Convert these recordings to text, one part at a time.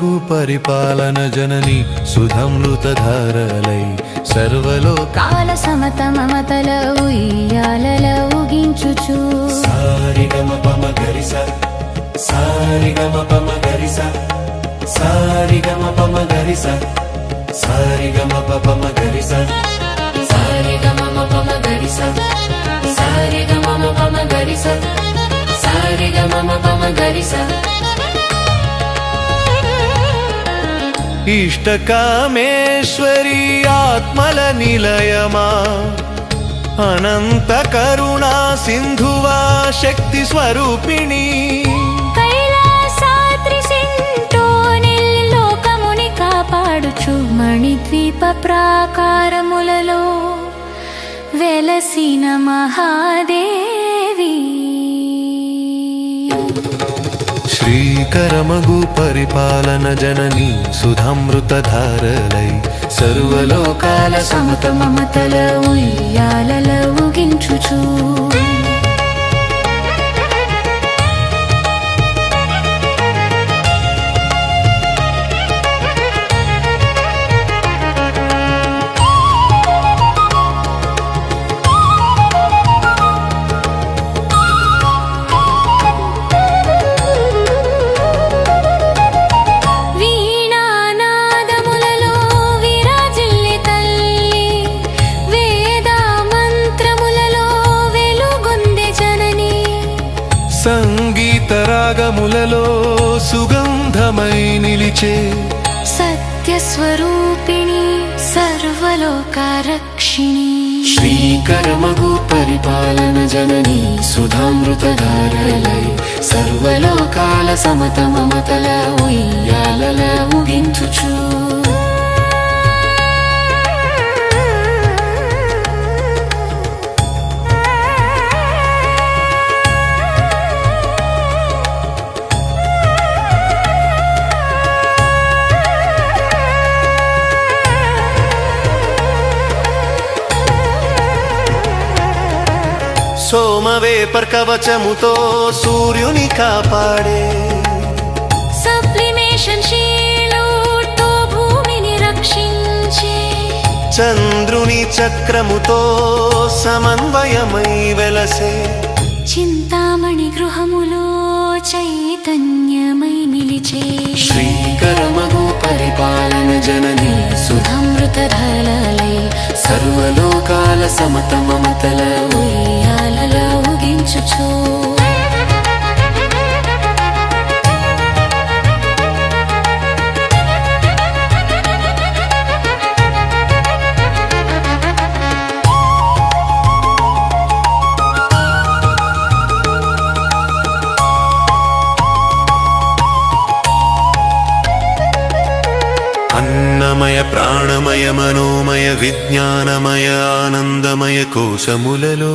శ్రీకరమగు పరిపాలన జనని సుధమృతధారలై సర్వలోకాల సమత మమతల ఉయ్యాలల ఊగించుచు సారిగమ పమ గరిస సారిగమ పమ గరిస సారిగమ పమ గరిస సారిగమ పమ గరిస సారిగమ పమ గరిస సారిగమ పమ గరిస సారిగమ పమ గరిస ఇష్టకామేశ్వరి ఆత్మల నిలయమా అనంత కరుణా సింధువా శక్తి స్వరూపిణి లోకముని కాపాడుచు మణిద్వీప ప్రాకారములలో వెలసిన మహాదేవి శ్రీకరమగు పరిపాలన జనని సుధమృతధారలై సర్వలోకాల సమత మమతల ఉయ్యాలల ఊగించుచు సంగీత రాగములలో సుగంధమై నిలిచే సత్యస్వరూపిణి సర్వలోకరక్షిణి శ్రీకరమగు పరిపాలన జనని సుధామృతధారలై సర్వలోకాల సమత మమతల ఉయ్యాలల ఊగించుచు సోమవేపర్ కవచముతో సూర్యుని కాపాడే సబ్లిమేషన్ శీలుతో భూమిని రక్షించే చంద్రుని చక్రముతో సమన్వయమై వెలసే చింతామణి గృహములో చైతన్యమై నిలిచే శ్రీకరమగు పరిపాలన జనని సుధామృతధారలై సర్వలోకాల సమత మమతల ఉయ్యాలల ఊగించుచు అన్నమయ ప్రాణమయ మనోమయ విజ్ఞానమయ ఆనందమయ కోశములలో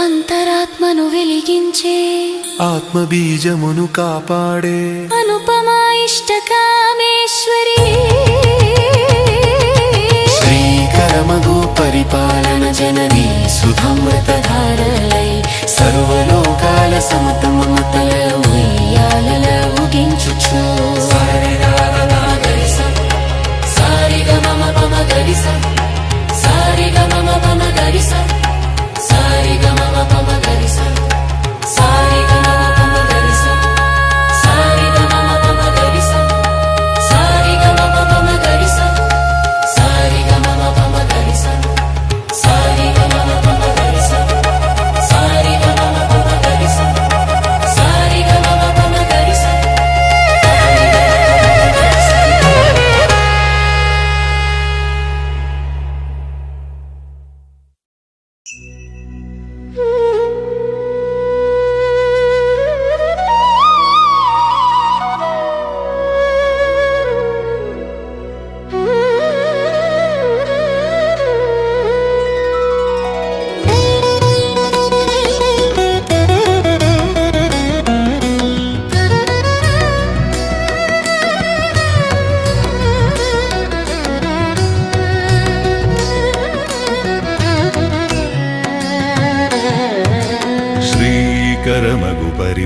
అంతరాత్మను వెలిగించే ఆత్మబీజమును కాపాడే అనుపమా ఇష్టకామేశ్వరి శ్రీకరమగు పరిపాలన జనని సుధామృతధారలై సర్వలోకాల సమత మమతల ఉయ్యాలల ఊగించుచు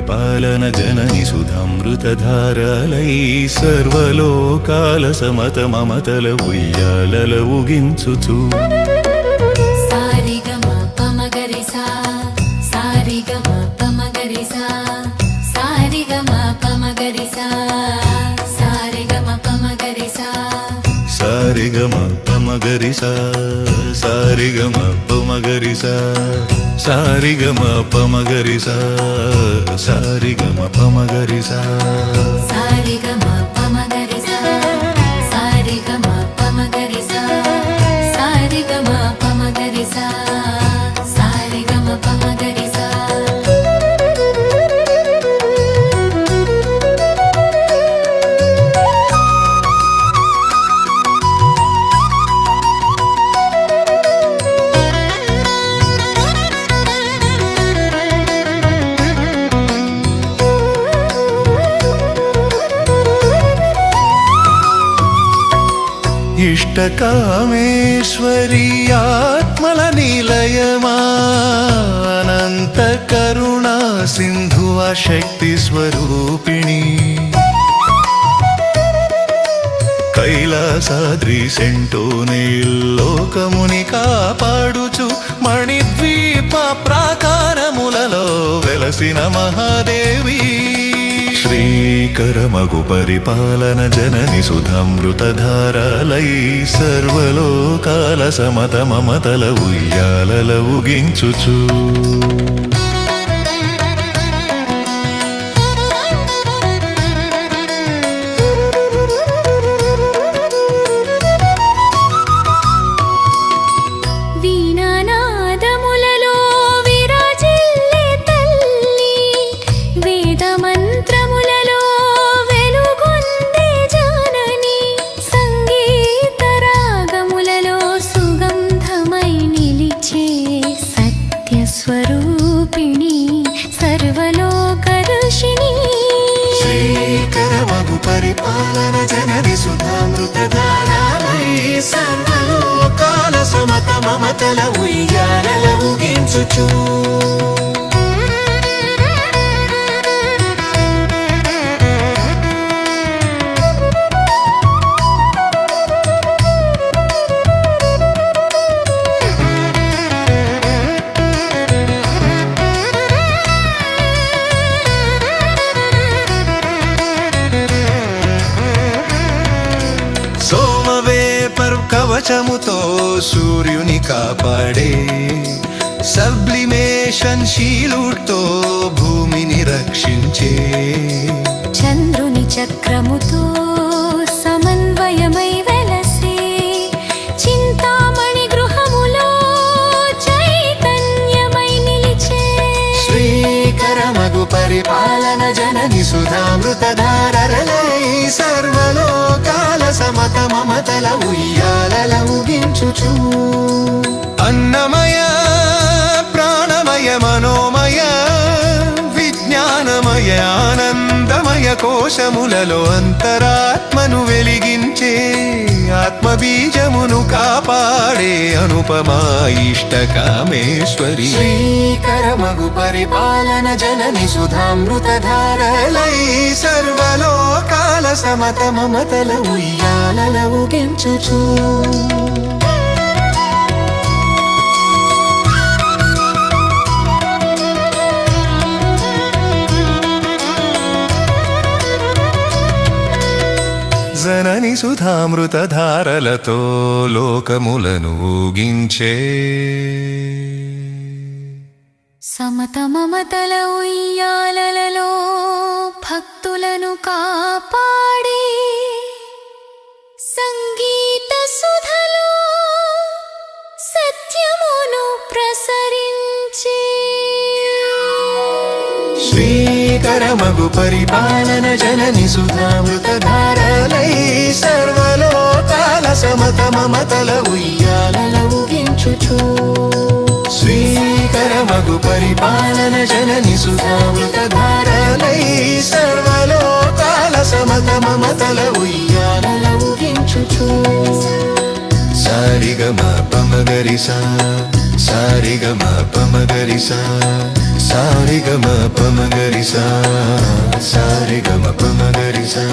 పరిపాలన జనని సుధామృతధారలై సర్వలోకాల సమత మమతల ఉయ్యాలల ఊగించుచు సారిగమ పమగరిసా సారిగమ పమగరిసా సారిగమ పమగరిసా సారిగమ పమగరిసా సారిగమ పమగరిసా సారిగమ పమగరిసా సారిగమ పమగరిసా సారిగమ పమగరిసా సారిగమ పమగరిసా సారిగమ పమగరిసా సారిగమ పమగరిసా సారిగమ పమగరిసా ఇష్టకామేశ్వరి ఆత్మల నిలయమా అనంత కరుణా సింధువ శక్తి స్వరూపిణి కైలాసాద్రి సెంటోనే లోకముని కాపాడుచు మణిద్వీప ప్రాకారములలో వెలసిన మహాదేవి శ్రీకరమగు పరిపాలన జనని సుధామృతధారలై సర్వలోకాల సమత మమతల ఉయ్యాలల ఊగించుచు వీణానాదములలో విరాజిల్లే తల్లి వేదమంత్రములలో వెలుగొందే జానని సంగీత రాగములలో సుగంధమై నిలిచే సత్యస్వరూపిణి సర్వలోకదర్శిని శ్రీకరమగు పరిపాలన జనని సుధామృతధారలై సర్వలోకాల సమత మమతల ఉయ్యాలల ఊగించుచు కవచముతో సూర్యుని కాపాడే సబ్లిమేషన్ శీలుతో భూమిని రక్షించే చంద్రుని చక్రముతో సమన్వయమై వెలసే చింతామణి గృహములో చైతన్యమై నిలిచే శ్రీకరమగు పరిపాలన జనని సుధామృతధారలై సర్వలోకాల సమత మమతల ఉయ్యాలల ఊగించుచు అన్నమయ ప్రాణమయ మనోమయ విజ్ఞానమయ ఆనందమయ కోశములలో అంతరాత్మను వెలిగించే ఆత్మబీజమును కాపాడే అనుపమా ఇష్టకామేశ్వరి శ్రీకరమగు పరిపాలన జనని సుధామృతధారలై సర్వలోకాల సమత మమతల ఉయ్యాలల ఊగించుచు జనని సుధామృతధారలతో లోకములను ఊగించే సమత మమతల ఉయ్యాలలలో భక్తులను కాపాడే సంగీత సుధలో సత్యమును ప్రసరించే శ్రీకరమగు పరిపాలన జనని సుధామృతధారలై సర్వలోకాల సమత మమతల ఉయ్యాలల ఊగించుచు శ్రీకరమగు పరిపాలన జనని సుధామృతధారలై సర్వలోకాల సమత మమతల ఉయ్యాలల ఊగించుచు సారిగమ పమగరిసా సారిగమ పమగరిసా సారి గమ పమగరిసా సారి గమ పమగరిసా